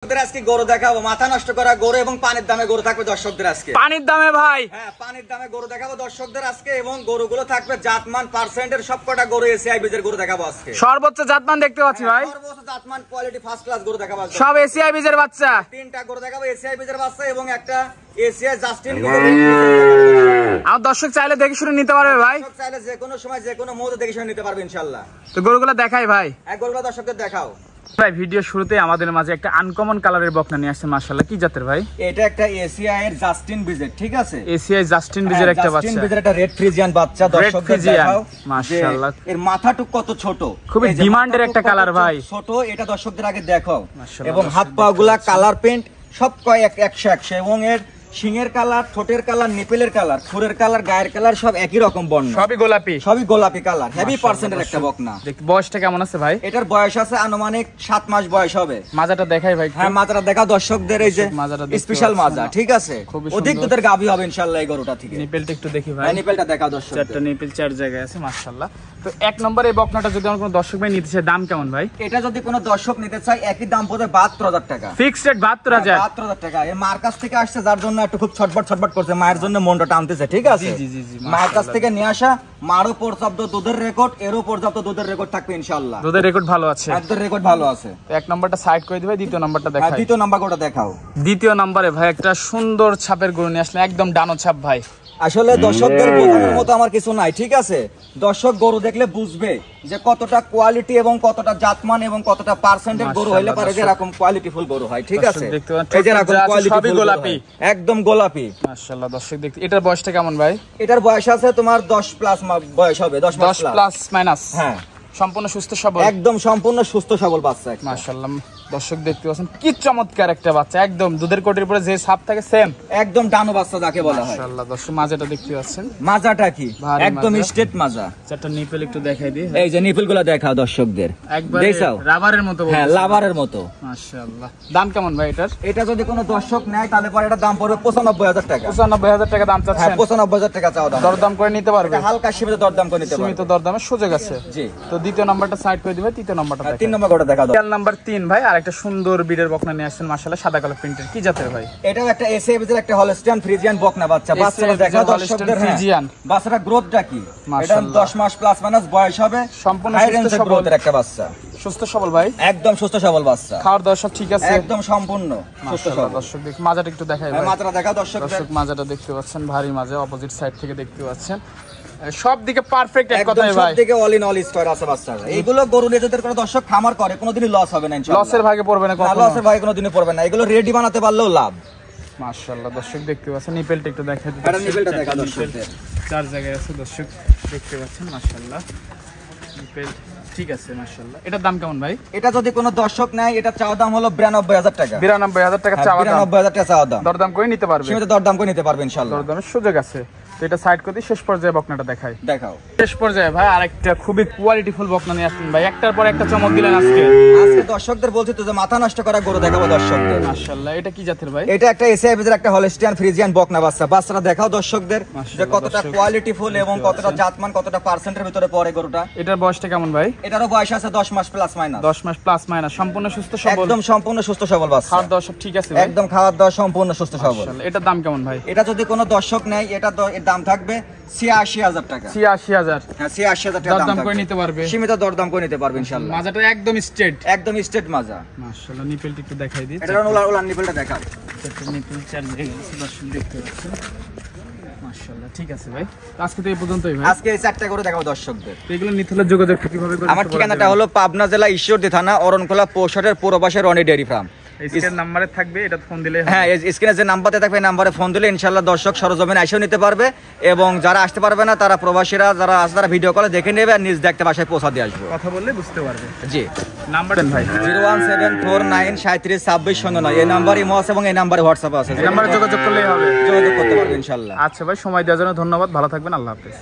আজকে গরু দেখাবো, মাথা নষ্ট করা গরু এবং পানির দামে গরু থাকবে দর্শকদের আজকে। পানির দামে ভাই? হ্যাঁ, পানির দামে গরু দেখাবো দর্শকদের আজকে, এবং গরুগুলো থাকবে জাতমান পার্সেন্টের সবকটা গরু এসিআই বীজের গরু দেখাবো আজকে। সর্বোচ্চ জাতমান দেখতে পাচ্ছি ভাই, সর্বোচ্চ জাতমান কোয়ালিটি ফার্স্ট ক্লাস গরু দেখাবো সব এসিআই বীজের বাচ্চা। তিনটা গরু দেখাবো এসিআই বীজের বাচ্চা এবং একটা এসিআই জাস্টিন গরু। আমার দর্শক চাইলে দেখে শুনে নিতে পারবে ভাই, চাইলে যে কোনো সময় যে কোনো মুহূর্তে দেখে শুনে নিতে পারবে ইনশাআল্লাহ। তো গরুগুলো দেখাই ভাই। গরুগুলো দর্শকদের দেখাও ভাই। ভিডিও শুরুতে আমাদের মাঝে একটা আনকমন কালারের বকনা নিয়ে আসছে, মাশাআল্লাহ। কি জাতের ভাই? এটা একটা এসিআই এর জাস্টিন বিজের, ঠিক আছে? এসিআই জাস্টিন বিজের একটা বাচ্চা, জাস্টিন বিজের একটা রেড ফ্রিজিয়ান বাচ্চা দর্শকদের দেখাও। মাশাআল্লাহ, এর মাথাটুক কত ছোট, খুবই ডিমান্ডের একটা কালার ভাই। ছোট এটা দর্শকদের আগে দেখাও, এবং হাত পাগুলা কালার পেইন্ট সব কয় 100 এবং এর শিঙের কালার, ঠোঁটের কালার, নিপেলের কালার, খুরের কালার, গায়ের কালার সব একই রকম বর্ণ, সবই গোলাপি, সবই গোলাপি কালার। হেভি পার্সেন্টের একটা বকনা। বয়সটা কেমন আছে ভাই? এটার বয়স আছে আনুমানিক 7 মাস বয়স হবে। মাজাটা দেখাই ভাই। হ্যাঁ, মাজাটা দেখা দর্শকদের, এই যে স্পেশাল মাজা, ঠিক আছে? অধিক দুধের গাভী হবে ইনশাআল্লাহ এই গরুটা থেকে। নিপেলটা একটু দেখি ভাই। নিপেলটা দেখাও দর্শক, চারটা নিপেল চার জায়গায় আছে, মাশাআল্লাহ। তো এক নম্বরে এই বকনাটা যদি আমার কোনো দর্শক ভাই নিতে চায়, দাম কেমন ভাই? এটা যদি কোনো দর্শক নিতে চায় একই দাম পড়বে 72,000 টাকা। Fixed rate 72,000। 72,000 টাকা। এই মার কাছ থেকে আসছে, যার জন্য একটু খুব ছটফট করছে, মায়ের জন্য মনটা টানতেছে, ঠিক আছে? মায়ের কাছ থেকে নিয়ে আসা, মারও পর্যাপ্ত দুধের রেকর্ড, এরও পর্যাপ্ত দুধের রেকর্ড থাকবে ইনশাআল্লাহ। দুধের রেকর্ড ভালো আছে, দুধের রেকর্ড ভালো আছে। তো এক নম্বরটা সাইড করে দিবে, দ্বিতীয় নম্বরটা দেখাই। দ্বিতীয় নাম্বারটা দেখাও। দ্বিতীয় নম্বরে ভাই একটা সুন্দর ছাপের গরু নিয়ে আসলে, একদম ডানো ছাপ ভাই। আসলে দর্শকদের বোঝানোর মতো আমার কিছু নাই, ঠিক আছে? দর্শক গরু দেখলে বুঝবে যে কতটা কোয়ালিটি এবং কতটা জাতমান এবং কতটা পার্সেন্টের গরু হইলে পারে যে এরকম কোয়ালিটিফুল গরু হয়, ঠিক আছে? এই যে এরকম কোয়ালিটিফুল গোলাপি, একদম গোলাপি, মাশাআল্লাহ। দর্শক দেখতে, এটার বয়সটা কেমন ভাই? এটার বয়স আছে তোমার 10 প্লাস বয়স হবে, 10 প্লাস মাইনাস। হ্যাঁ, সম্পূর্ণ সুস্থ সবল, একদম সম্পূর্ণ সুস্থ সবল বাচ্চা, মাশাআল্লাহ। দর্শক দেখতে পাচ্ছেন কি চমৎকার একটা বাচ্চা, একদম দুধের কোটের উপরে যে ছাপ থাকে সেম, একদম ডানো বাচ্চা যাকে বলা হয়। মাশাআল্লাহ। দর্শক মাজাটা দেখতে পাচ্ছেন, মাজাটা কি একদম স্ট্রেট মাজা। চারটা নিপেল একটু দেখাই দিই, এই যে নিপেলগুলো দেখাও দর্শকদের, একবারে রাবারের মতো। হ্যাঁ, রাবারের মতো, মাশাআল্লাহ। দাম কেমন ভাই এটার? এটা যদি কোনো দর্শক নেয় তাহলে পরে এটার দাম পড়বে 95,000 টাকা। 95,000 টাকা দাম চাচ্ছেন? হ্যাঁ, 95,000 টাকা চাও দাম। দরদাম করে নিতে পারবে? হালকা সীমিত দরদাম করে নিতে পারবে, সীমিত দরদামের সুযোগ আছে। জি। তো দ্বিতীয় নাম্বারটা সাইড করে দিবে, তৃতীয় নাম্বারটা দেখাই। 3 নম্বরটা দেখাও। নাম্বার 3 ভাই, আর একটা সুন্দর বিডের বকনা নিয়ে আসছেন, মাশাআল্লাহ, সাদা কালো প্রিন্টের। কি জাতের ভাই? এটাও একটা এসিআই এর একটা হলস্টিয়ান ফ্রিজিয়ান বকনা বাচ্চা। বাচ্চাটা দেখাও দর্শকদের। হ্যাঁ, বাচ্চাটা গ্রোথটা কি? এটা 10 মাস প্লাস মাইনাস বয়স হবে, সম্পূর্ণ সুস্থ সবল একটা বাচ্চা। সুস্থ সবল ভাই, একদম সুস্থ সবল বাচ্চা। খাওয়ার দাওয়া সব ঠিক আছে, একদম সম্পূর্ণ সুস্থ সবল। দর্শক দেখুন মাজাটা একটু দেখাই ভাই। মাজাটা দেখাও দর্শকদের। দর্শক মাজাটা দেখতে পাচ্ছেন, ভারী মাজা, অপোজিট সাইড থেকে দেখতে পাচ্ছেন, সব দিকে পারফেক্ট এক কথাই ভাই, সব দিকে অল ইন অল স্কয়ার আছে বাচ্চাটা। এইগুলো গরু নিজেদের করে দর্শক খামার করে, কোনোদিনই লস হবে না ইনশাআল্লাহ। লসের ভাগে পড়বে না কখনো, লসের ভাগে কোনোদিনই পড়বে না। এগুলো রেডি বানাতে পারলেও লাভ, মাশাআল্লাহ। দর্শক দেখতে পাচ্ছেন, নিপেলটা একটু দেখাই দিই। এটা নিপেলটা দেখা দর্শকদের, চার জায়গায় আছে দর্শক দেখতে পাচ্ছেন, মাশাআল্লাহ। নিপেল ঠিক আছে, মাশাআল্লাহ। এটার দাম কেমন ভাই? এটা যদি কোনো দর্শক নেয়, এটা চাওয়া দাম হলো 92,000 টাকা। 92,000 টাকা চাওয়া দাম। 92,000 টাকা চাওয়া দাম। দরদাম করে নিতে পারবে? সীমিত দরদাম করে নিতে পারবে ইনশাআল্লাহ। দরদামের সুযোগ আছে। তো এটা সাইড করে দিই, শেষ পর্যায়ে বকনাটা দেখাই। দেখাও। শেষ পর্যায়ে ভাই আরেকটা খুবই কোয়ালিটিফুল বকনা নিয়ে আসলেন ভাই, একটার পর একটা চমক দিলেন আজকে। আজকে দর্শকদের বলছি তো যে মাথা নষ্ট করা গরু দেখাবো দর্শকদের। মাশাআল্লাহ। এটা কি জাতের ভাই? এটা একটা এসিআই এর একটা হলস্টিয়ান ফ্রিজিয়ান বকনা বাচ্চা। বাচ্চাটা দেখাও দর্শকদের যে কতটা কোয়ালিটিফুল এবং কতটা জাতমান, কতটা পার্সেন্টের ভিতরে পড়ে গরুটা। এটার বয়সটা কেমন ভাই? এটারও বয়স আছে 10 মাস প্লাস মাইনাস। 10 মাস প্লাস মাইনাস, সম্পূর্ণ সুস্থ সবল, একদম সম্পূর্ণ সুস্থ সবল বাচ্চা। খাওয়ার দাওয়া সব ঠিক আছে ভাই? একদম খাওয়ার দাওয়া সম্পূর্ণ সুস্থ সবল। মাশাআল্লাহ। এটার দাম কেমন ভাই? এটা যদি কোনো দর্শক নেয়, এটা এর দাম থাকবে 86,000 টাকা। 86,000। হ্যাঁ, 86,000 টাকা দাম দরদাম থাকবে। করে নিতে পারবে? সীমিত দরদাম করে নিতে পারবে ইনশাআল্লাহ। মাজাটা একদম স্ট্রেট, একদম স্ট্রেট মাজা। মাশাআল্লাহ। নিপেলটা একটু দেখাই দিই। এটা ওলান নিপেলটা দেখাও। নিপেল চার জায়গায় আছে, দর্শক দেখতে পাচ্ছেন, মাশাআল্লাহ। ঠিক আছে ভাই, আজকে তো এই পর্যন্তই ভাই। আজকে এই 4টা করে দেখাবো দর্শকদের। এগুলো নিতে হলে যোগাযোগ কিভাবে করবে? আমার ঠিকানাটা হলো পাবনা জেলা ঈশ্বরদী থানা অরণখোলা পৌষাটের পূর্ব পাশে রনি ডেয়ারি ফার্ম। স্ক্রিন নাম্বারে থাকবে, এটা ফোন দিলে হবে। হ্যাঁ, স্ক্রিনে যে নাম্বারটা থাকবে এই নাম্বারে ফোন দিলে ইনশাআল্লাহ দর্শক সরজমিনে এসেও নিতে পারবে, এবং যারা আসতে পারবে না তারা প্রবাসীরা যারা আছে তারা ভিডিও কলে দেখে নেবে আর নিজ দেখতে বাসায় পৌঁছা দিয়ে আসবে। কথা বললে বুঝতে পারবে। জি, নাম্বার দেন ভাই। 01749373626 এই নাম্বার ইমো আছে এবং এই নাম্বারে হোয়াটসঅ্যাপ আছে। এই নাম্বারে যোগাযোগ করলেই হবে, যোগাযোগ করতে পারবে ইনশাআল্লাহ। আচ্ছা ভাই, সময় দেওয়ার জন্য ধন্যবাদ, ভালো থাকবেন, আল্লাহ হাফেজ।